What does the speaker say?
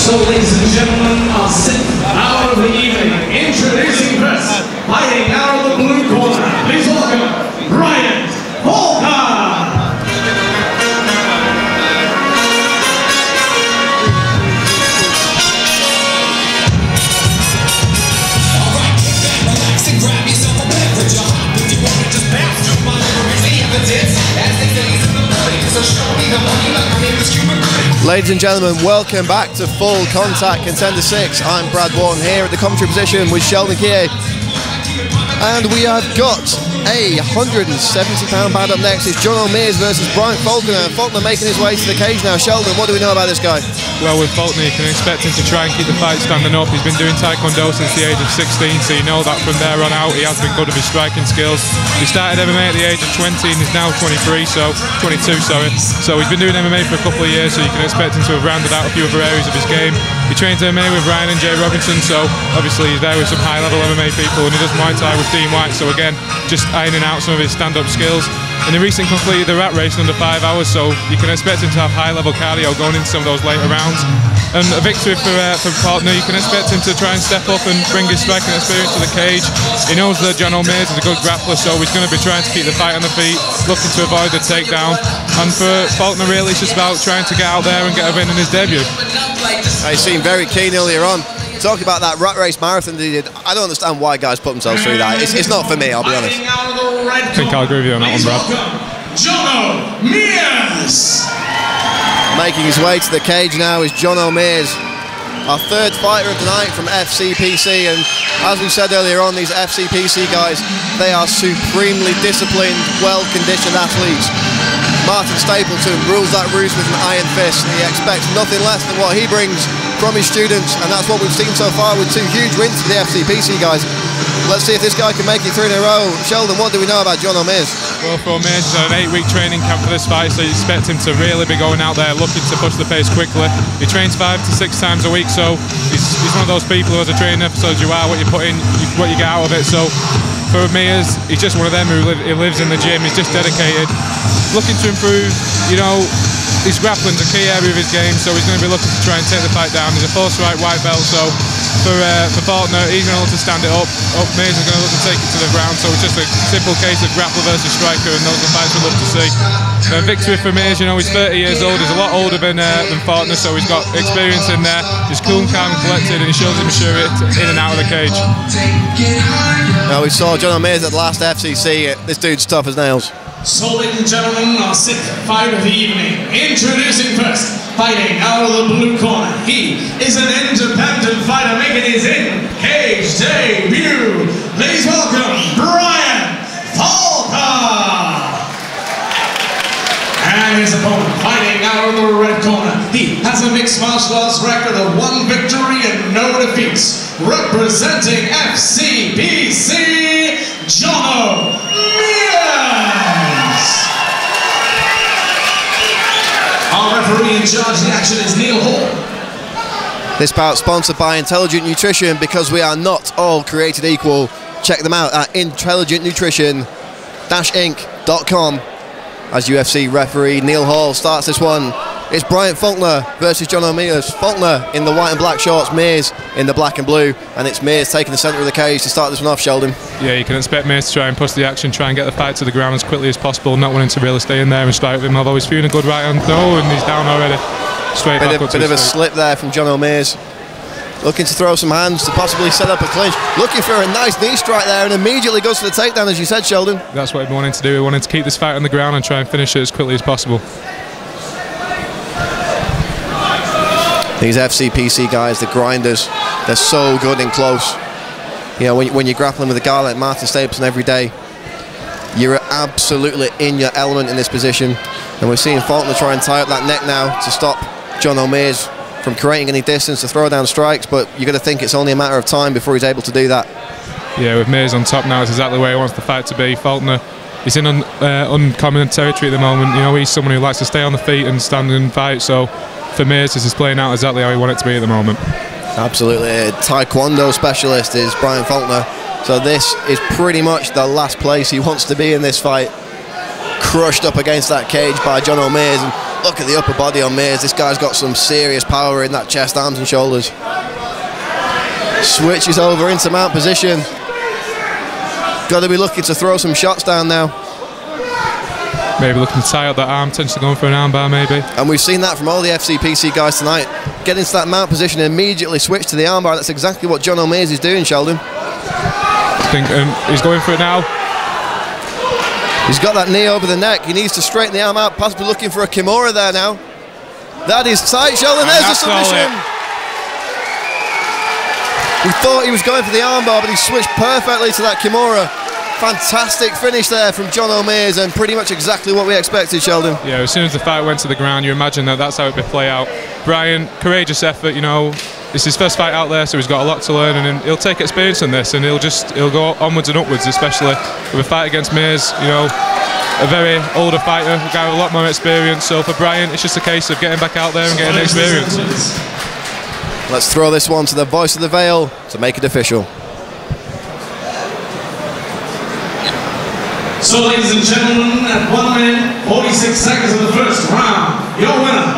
So, ladies and gentlemen, our 6th hour of the evening, introducing first, fighting out of the blue corner, please welcome Bryant Faulkner. Ladies and gentlemen, welcome back to Full Contact Contender 6. I'm Brad Bolton here at the commentary position with Sheldon Kier. And we have got a £170 bout up next. It's Jonno Mears versus Bryant Faulkner. Faulkner making his way to the cage now. Sheldon, what do we know about this guy? Well, with Faulkner, you can expect him to try and keep the fight standing up. He's been doing Taekwondo since the age of 16, so you know that from there on out he has been good with his striking skills. He started MMA at the age of 20 and is now 22, sorry. So he's been doing MMA for a couple of years, so you can expect him to have rounded out a few other areas of his game. He trains MMA with Ryan and Jay Robinson, so obviously he's there with some high-level MMA people, and he does Muay Thai with Dean White, so again, just ironing out some of his stand-up skills. And he recently completed the rat race in under 5 hours, so you can expect him to have high-level cardio going into some of those later rounds. And a victory for Faulkner, you can expect him to try and step up and bring his striking experience to the cage. He knows that Jonno Mears is a good grappler, so he's going to be trying to keep the fight on the feet, looking to avoid the takedown. And for Faulkner, really, it's just about trying to get out there and get a win in his debut. He seemed very keen earlier on. Talking about that rat race marathon that he did, I don't understand why guys put themselves through that. It's not for me, I'll be honest. I think I'll agree with you on that one, Brad. Jonno Mears. Making his way to the cage now is Jonno Mears, our third fighter of the night from FCPC. And as we said earlier on, these FCPC guys, they are supremely disciplined, well-conditioned athletes. Martin Stapleton rules that roost with an iron fist, and he expects nothing less than what he brings from his students, and that's what we've seen so far with 2 huge wins for the FCPC guys. Let's see if this guy can make it 3 in a row. Sheldon, what do we know about Jonno Mears? Well, for Mears, he's on an 8-week training camp for this fight, so you expect him to really be going out there looking to push the pace quickly. He trains 5 to 6 times a week, so he's one of those people who has a training episode. You are what you put in, what you get out of it. So for Mears, he's just one of them who lives in the gym. He's just dedicated, looking to improve. You know, his grappling's a key area of his game, so he's going to be looking to try and take the fight down. He's a full-strike white belt, so for Faulkner, he's going to look to stand it up. Mears is going to look to take it to the ground, so it's just a simple case of grappler versus striker, and those are the fights we love to see. Victory for Mears, you know, he's 30 years old, he's a lot older than Faulkner, so he's got experience in there. He's cool and calm and collected, and he shows his maturity in and out of the cage. Now, we saw Jonno Mears at the last FCC. This dude's tough as nails. So, ladies and gentlemen, our 6th fight of the evening. Introducing first, fighting out of the blue corner. He is an independent fighter making his in-cage debut. Please welcome Bryant Faulkner. And his opponent, fighting out of the red corner. He has a mixed martial arts record of 1 victory and no defeats. Representing FCPC, Jonno Mears. Our referee in charge of the action is Neil Hall. This bout sponsored by Intelligent Nutrition, because we are not all created equal. Check them out at intelligentnutrition-inc.com. As UFC referee Neil Hall starts this one, it's Bryant Faulkner versus Jonno Mears. Faulkner in the white and black shorts, Mears in the black and blue, and it's Mears taking the centre of the cage to start this one off, Sheldon. Yeah, you can expect Mears to try and push the action, try and get the fight to the ground as quickly as possible, not wanting to really stay in there and strike with him, although he's feeling a good right hand. No, and he's down already. Straight backwards. Bit of a slip there from Jonno Mears. Looking to throw some hands to possibly set up a clinch. Looking for a nice knee strike there, and immediately goes for the takedown, as you said, Sheldon. That's what he wanted to do. He wanted to keep this fight on the ground and try and finish it as quickly as possible. These FCPC guys, the grinders, they're so good in close. You know, when you're grappling with a guy like Martin Stapleton every day, you're absolutely in your element in this position. And we're seeing Faulkner try and tie up that neck now to stop Jonno Mears from creating any distance to throw down strikes, but you've got to think it's only a matter of time before he's able to do that. Yeah, with Mears on top now, it's exactly where he wants the fight to be. Faulkner, he's in uncommon territory at the moment. You know, he's someone who likes to stay on the feet and stand and fight, so for Mears, this is playing out exactly how he wants it to be at the moment. Absolutely. A Taekwondo specialist is Bryant Faulkner, so this is pretty much the last place he wants to be in this fight. Crushed up against that cage by Jonno Mears, and Look at the upper body on Mears. This guy's got some serious power in that chest, arms and shoulders. Switches over into mount position. Got to be looking to throw some shots down now. Maybe looking to tie up that arm, potentially going for an armbar maybe. And we've seen that from all the FCPC guys tonight. Get into that mount position and immediately switch to the armbar. That's exactly what Jonno Mears is doing, Sheldon. I think he's going for it now. He's got that knee over the neck. He needs to straighten the arm out, possibly looking for a Kimura there now. That is tight, Sheldon. There's the submission. We thought he was going for the armbar, but he switched perfectly to that Kimura. Fantastic finish there from Jonno Mears, and pretty much exactly what we expected, Sheldon. Yeah, as soon as the fight went to the ground, you imagine that that's how it would play out. Bryant, courageous effort, you know. It's his first fight out there, so he's got a lot to learn, and he'll take experience in this, and he'll go onwards and upwards, especially with a fight against Mears, you know, a very older fighter, a guy with a lot more experience. So for Bryant, it's just a case of getting back out there and getting the experience. Let's throw this one to the voice of the veil to make it official. So, ladies and gentlemen, at 1 minute 46 seconds of the first round, your winner